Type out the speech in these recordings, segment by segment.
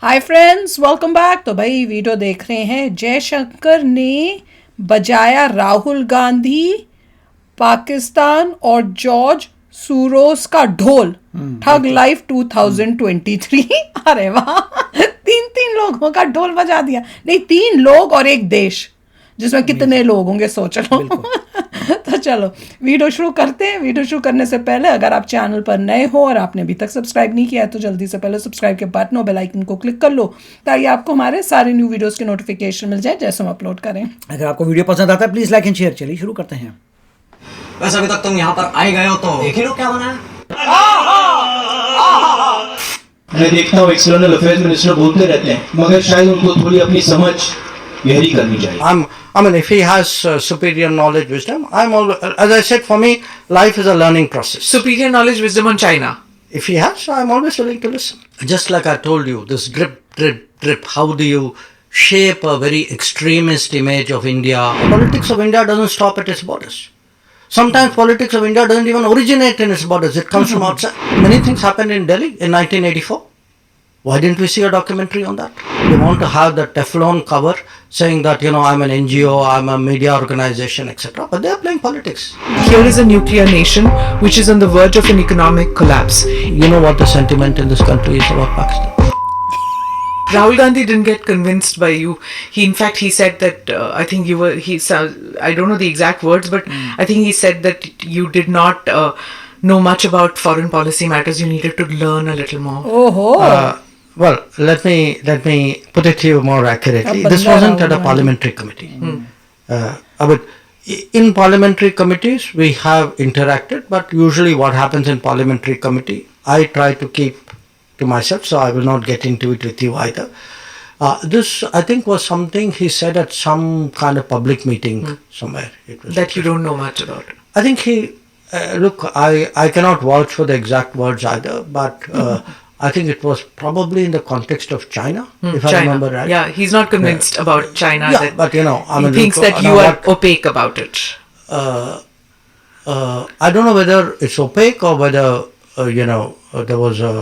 Hi friends, welcome back. तो भाई video देख रहे हैं, जयशंकर ने बजाया राहुल गांधी, पाकिस्तान और जॉर्ज सूरोस का ढोल। Thug life 2023। अरे वाह, तीन तीन लोगों का ढोल बजा दिया। नहीं, तीन लोग और एक देश, जिसमें कितने लोग होंगे सोच लो। तो चलो वीडियो शुरू करते हैं। वीडियो शुरू करने से पहले अगर आप चैनल पर नए हो और आपने अभी तक सब्सक्राइब नहीं किया है तो जल्दी से पहले सब्सक्राइब के बटन और बेल आइकन को क्लिक कर लो, ताकि आपको हमारे सारे न्यू वीडियोस के नोटिफिकेशन मिल जाए जैसे हम अपलोड करें। अगर आपको वीडियो पसंद आता है प्लीज लाइक एंड शेयर। चलिए शुरू करते हैं। बस अभी तक तुम यहाँ पर आए गए हो तो देख ही लो क्या बना है। मैं देखता हूँ एक्सटर्नल अफेयर्स मिनिस्टर बोलते रहते हैं, मगर शायद उनको थोड़ी अपनी समझ गहरी करनी चाहिए। I mean, if he has superior knowledge, wisdom, as I said, for me, life is a learning process. Superior knowledge, wisdom on China. If he has, I'm always willing to listen. Just like I told you, this drip, drip, drip, how do you shape a very extremist image of India? Politics of India doesn't stop at its borders. Sometimes politics of India doesn't even originate in its borders. It comes from outside. Many things happened in Delhi in 1984. Why didn't we see a documentary on that? They want to have the Teflon cover saying that, I'm an NGO, I'm a media organization, etc. But they're playing politics. Here is a nuclear nation which is on the verge of an economic collapse. You know what the sentiment in this country is about Pakistan? Rahul Gandhi didn't get convinced by you. In fact, he said that, I think you were, I don't know the exact words, but I think he said that you did not know much about foreign policy matters. You needed to learn a little more. ओहो, Well, let me put it to you more accurately. This wasn't at a parliamentary committee. But in parliamentary committees, we have interacted, but usually what happens in parliamentary committee, I try to keep to myself, so I will not get into it with you either. This, I think, was something he said at some kind of public meeting somewhere. It was That you don't know much about. I think he, look, I cannot vouch for the exact words either, but I think it was probably in the context of China, if I remember right. Yeah, he's not convinced about China. Yeah, that but he thinks that you are opaque about it. I don't know whether it's opaque or whether, there was a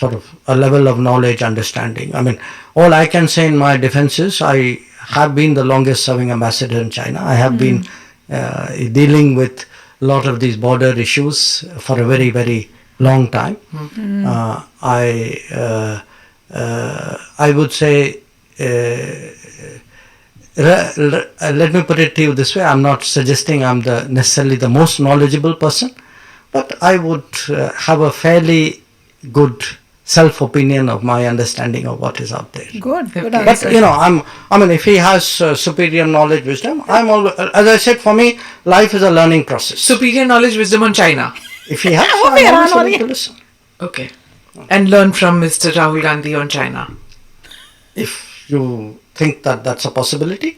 sort of a level of knowledge, understanding. I mean, all I can say in my defense is I have been the longest serving ambassador in China. I have been dealing with a lot of these border issues for a very, very long time. I would say, let me put it to you this way. I'm not suggesting I'm necessarily the most knowledgeable person, but I would have a fairly good self-opinion of my understanding of what is out there. good Okay. But answer. if he has superior knowledge, wisdom, I'm always, as I said, for me, life is a learning process. Superior knowledge, wisdom on China. If he has, वो I'm भी हैरान always हो willing रही to है। listen. Okay. And learn from Mr. Rahul Gandhi on China. If you think that that's a possibility,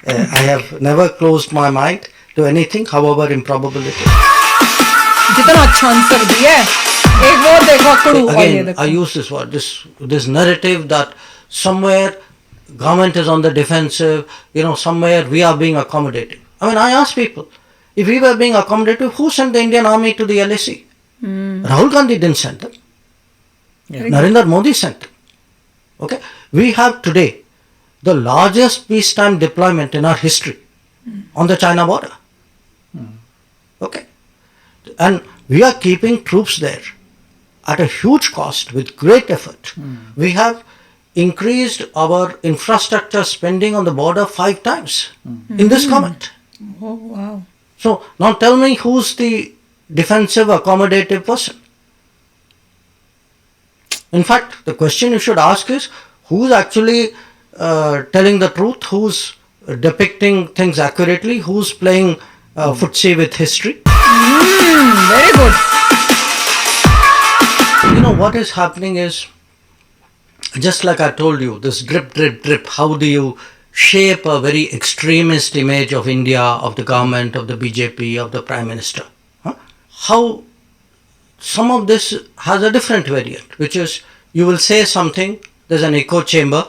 I have never closed my mind to anything, however improbable it is. कितना अच्छा answer दिया है। एक वो देखो कुड़ू, और ये Again, देखो। I use this word, this narrative that somewhere government is on the defensive, somewhere we are being accommodative. I mean, I ask people, if we were being accommodative, who sent the Indian army to the LAC? Rahul Gandhi didn't send them. Narendra Modi sent them. Okay? We have today the largest peacetime deployment in our history on the China border. Okay? And we are keeping troops there at a huge cost with great effort. We have increased our infrastructure spending on the border 5 times in this government. Oh, wow. So now tell me who's the defensive accommodative person? In fact, the question you should ask is who's actually telling the truth, who's depicting things accurately, who's playing footsie with history. Very good. What is happening is, just like I told you, this drip, drip, drip, how do you shape a very extremist image of India, of the government, of the BJP, of the Prime Minister? How some of this has a different variant, which is you will say something, there's an echo chamber,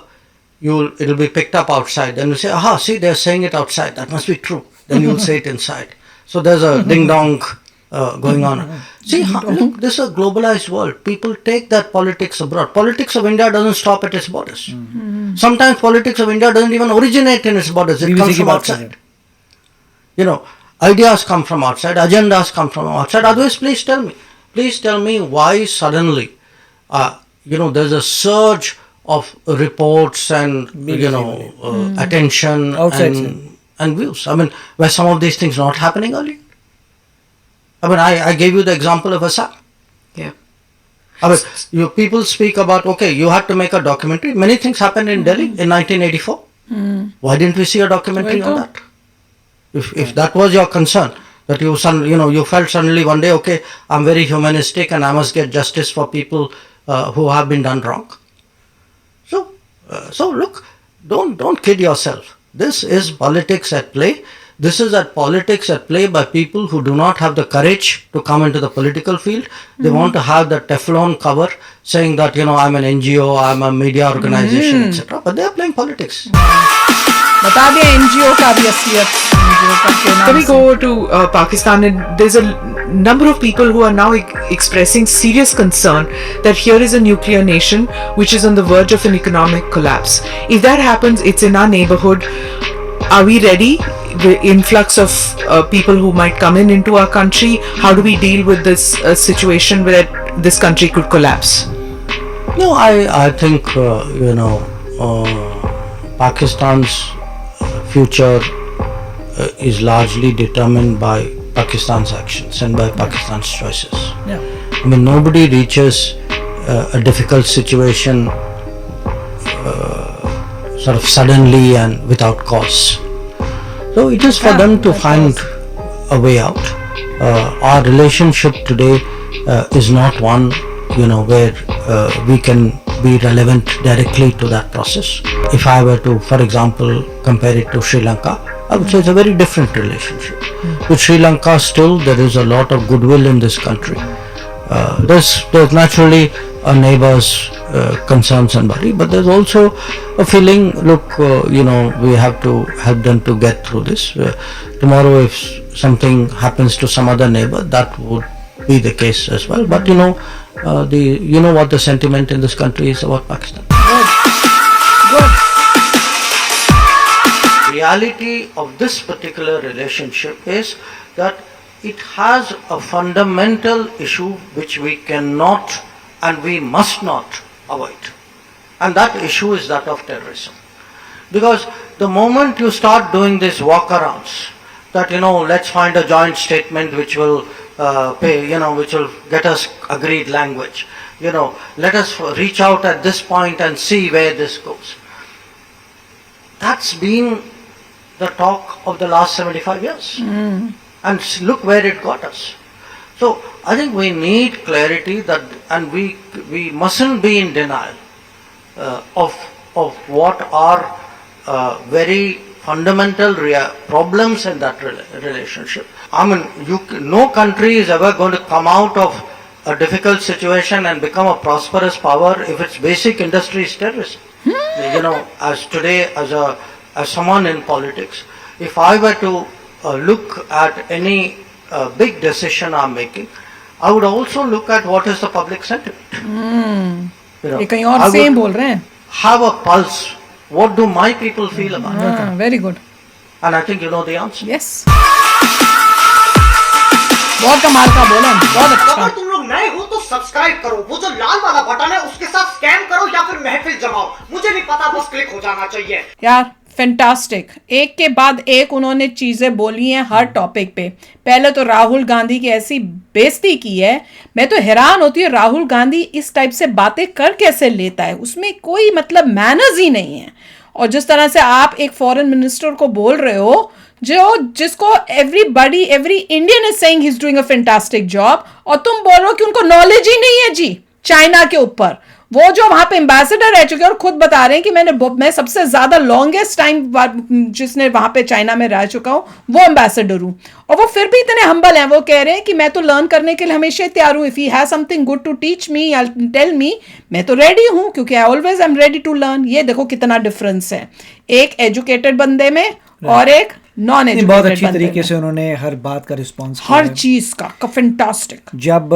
it'll be picked up outside, then you say, aha, see, they're saying it outside, that must be true. Then you'll say it inside. So there's a ding-dong going on. See, look, this is a globalized world. People take that politics abroad. Politics of India doesn't stop at its borders. Sometimes politics of India doesn't even originate in its borders. It comes from outside. You know, ideas come from outside, agendas come from outside. Otherwise, please tell me why suddenly, there's a surge of reports and, attention and views. I mean, were some of these things not happening earlier? I mean, I gave you the example of Assam. Yeah. I mean, people speak about, okay, you had to make a documentary. Many things happened in Delhi in 1984. Why didn't we see a documentary on that? If that was your concern, that you felt suddenly one day, okay, I'm very humanistic and I must get justice for people who have been done wrong. So look, don't kid yourself. This is politics at play. This is politics at play by people who do not have the courage to come into the political field. They want to have the Teflon cover saying that, I'm an NGO, I'm a media organization, etc. But they are playing politics. बता दें NGO का भी असलियत Can we go to Pakistan? And there's a number of people who are now expressing serious concern that here is a nuclear nation which is on the verge of an economic collapse. If that happens, it's in our neighborhood. Are we ready? The influx of people who might come into our country. How do we deal with this situation where this country could collapse? No, I think Pakistan's future is largely determined by Pakistan's actions and by Pakistan's choices. Yeah. I mean, nobody reaches a difficult situation sort of suddenly and without cause. So it is for them to find a way out. Our relationship today is not one, where we can be relevant directly to that process. If I were to, for example, compare it to Sri Lanka, I would say it's a very different relationship. With Sri Lanka, still there is a lot of goodwill in this country. There's naturally a neighbor's concerns and worry, but there's also a feeling, look, we have to help them to get through this. Tomorrow, if something happens to some other neighbor, that would be the case as well. But what the sentiment in this country is about Pakistan. Good. Reality of this particular relationship is that it has a fundamental issue which we cannot and we must not avoid. And that issue is that of terrorism. Because the moment you start doing these walkarounds, that let's find a joint statement which will which will get us agreed language. Let us reach out at this point and see where this goes. That's been the talk of the last 75 years. And look where it got us. So I think we need clarity and we mustn't be in denial of what are very fundamental problems in that relationship. I mean, no country is ever going to come out of a difficult situation and become a prosperous power if its basic industry is terrorism. As today, as someone in politics, if I were to look at any big decision I'm making, I would also look at what is the public sentiment. ये कहीं और से बोल रहे हैं. Have a pulse. What do my people feel about it? Very good. And I think you know the answer. Yes. बहुत कमाल का बोला, बहुत अच्छा. अगर तुम लोग नए हो तो सब्सक्राइब करो, वो जो लाल वाला बटन है उसके साथ स्कैम करो या फिर महफिल जमाओ, मुझे नहीं पता, बस क्लिक हो जाना चाहिए. यार फैंटास्टिक, एक के बाद एक उन्होंने चीजें बोली हैं हर टॉपिक पे. पहले तो राहुल गांधी की ऐसी बेइज्जती की है, मैं तो हैरान होती हूँ राहुल गांधी इस टाइप से बातें कर कैसे लेता है. उसमें कोई मतलब मैनर्स ही नहीं है. और जिस तरह से आप एक फॉरेन मिनिस्टर को बोल रहे हो जिसको every Indian is saying he is doing a fantastic job, और तुम बोलो कि उनको नॉलेज ही नहीं है जी चाइना के ऊपर. वो जो वहां पे एम्बेसडर रह चुके हैं और खुद बता रहे हैं कि मैं सबसे ज्यादा लॉन्गेस्ट टाइम जिसने वहां पे चाइना में रह चुका हूं वो एम्बेसडर हूं. और वो फिर भी इतने हम्बल हैं, वो कह रहे हैं कि मैं तो लर्न करने के लिए हमेशा तैयार हूं. If he has something good to teach me या टेल मी, मैं तो रेडी हूं, क्योंकि I am ready to learn. ये देखो कितना डिफरेंस है एक एजुकेटेड बंदे में और एक नॉन बहुत एजुकेटेड अच्छी तरीके से उन्होंने हर बात का रिस्पॉन्स किया हर है। चीज का फैंटास्टिक। जब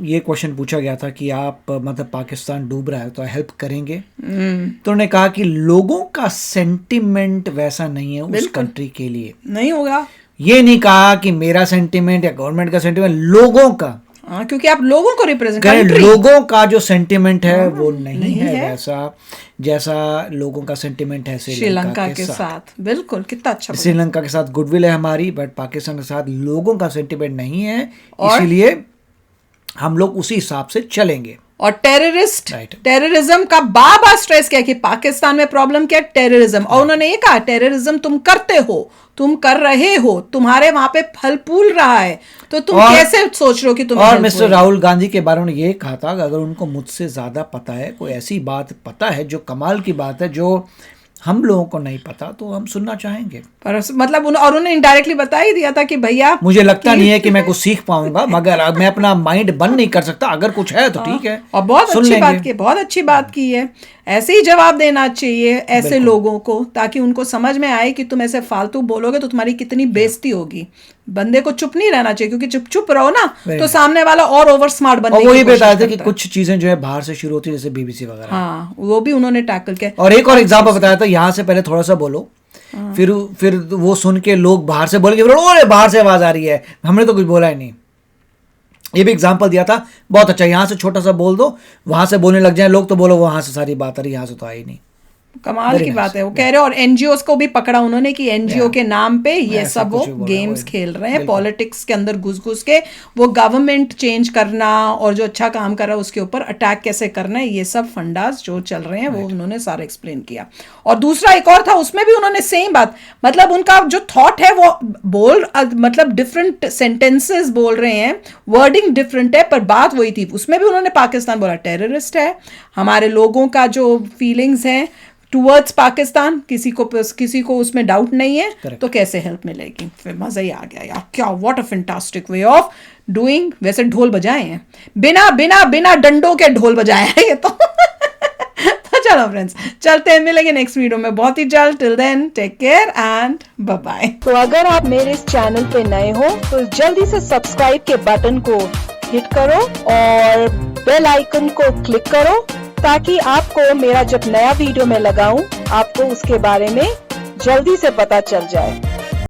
ये क्वेश्चन पूछा गया था कि आप मतलब पाकिस्तान डूब रहा है तो हेल्प करेंगे, तो उन्होंने कहा कि लोगों का सेंटिमेंट वैसा नहीं है उस कंट्री के लिए। नहीं होगा, ये नहीं कहा कि मेरा सेंटिमेंट या गवर्नमेंट का सेंटिमेंट, लोगों का। हाँ, क्योंकि आप लोगों को रिप्रेजेंट करें, कंट्री लोगों का जो सेंटिमेंट है वो नहीं नहीं है है। वैसा जैसा लोगों का सेंटिमेंट है श्रीलंका के साथ। बिल्कुल, कितना अच्छा बोला। श्रीलंका के साथ गुडविल है हमारी, बट पाकिस्तान के साथ लोगों का सेंटिमेंट नहीं है, और इसीलिए हम लोग उसी हिसाब से चलेंगे। और टेररिस्ट, Right. टेररिज्म का बार बार स्ट्रेस किया कि पाकिस्तान में प्रॉब्लम क्या है, टेररिज्म। और उन्होंने ये कहा टेररिज्म तुम करते हो, तुम कर रहे हो, तुम्हारे वहां पे फल फूल रहा है, तो तुम कैसे सोच रहे हो कि तुम्हें और help मिस्टर होएगी? राहुल गांधी के बारे में ये कहा था कि अगर उनको मुझसे ज्यादा पता है, कोई ऐसी बात पता है जो कमाल की बात है जो हम लोगों को नहीं पता, तो हम सुनना चाहेंगे। पर मतलब और उन्होंने इनडायरेक्टली बता ही दिया था कि भैया मुझे लगता नहीं है कि मैं कुछ सीख पाऊंगा, मगर अब मैं अपना माइंड बंद नहीं कर सकता, अगर कुछ है तो ठीक है। और बहुत सुन अच्छी लेंगे। बात की, बहुत अच्छी बात की है। ऐसे ही जवाब देना चाहिए ऐसे लोगों को, ताकि उनको समझ में आए कि तुम ऐसे फालतू बोलोगे तो तुम्हारी कितनी बेइज्जती होगी। बंदे को चुप नहीं रहना चाहिए, क्योंकि चुप चुप रहो ना तो सामने वाला और ओवर स्मार्ट बनने और वो की ये कोशिश बताया था कि करता है। कुछ चीजें जो है बाहर से शुरू होती है, जैसे बीबीसी वगैरह। हाँ, वो भी उन्होंने टैकल किया। और एक और एग्जाम्पल बताया था, यहाँ से पहले थोड़ा सा बोलो, फिर वो सुन के लोग बाहर से बोलेंगे अरे बाहर से आवाज आ रही है, हमने तो कुछ बोला ही नहीं। ये भी एग्जाम्पल दिया था, बहुत अच्छा। यहाँ से छोटा सा बोल दो, वहां से बोलने लग जाए लोग, तो बोलो वहां से सारी बात आ रही, यहाँ से तो आई नहीं। कमाल की बात है। वो कह रहे हैं, और एनजीओ को भी पकड़ा उन्होंने कि एनजीओ के नाम पे ये ऐसा सब वो कुछ भी बोला, गेम्स वही। खेल रहे हैं, पॉलिटिक्स के अंदर घुस घुस के वो गवर्नमेंट चेंज करना और जो अच्छा काम कर रहा है उसके ऊपर अटैक कैसे करना है, ये सब फंडास जो चल रहे हैं वो उन्होंने सारा एक्सप्लेन किया। और दूसरा एक और था, उसमें भी उन्होंने सेम बात, मतलब उनका जो थॉट है वो मतलब डिफरेंट सेंटेंसेस बोल रहे हैं, वर्डिंग डिफरेंट है, पर बात वही थी। उसमें भी उन्होंने पाकिस्तान बोला टेररिस्ट है, हमारे लोगों का जो फीलिंग्स हैं टूवर्ड्स पाकिस्तान, किसी को उसमें डाउट नहीं है, तो कैसे हेल्प मिलेगी। फिर मजा ही आ गया यार, क्या what a fantastic way of doing. वैसे ढोल बजाए हैं, बिना बिना बिना डंडों के ढोल बजाया है ये तो। तो चलो फ्रेंड्स, चलते हैं, मिलेंगे नेक्स्ट वीडियो में बहुत ही जल्द। Till then take care and bye bye. तो अगर आप मेरे इस चैनल पे नए हो तो जल्दी से सब्सक्राइब के बटन को हिट करो और बेल आइकन को क्लिक करो, ताकि आपको मेरा जब नया वीडियो मैं लगाऊं आपको उसके बारे में जल्दी से पता चल जाए।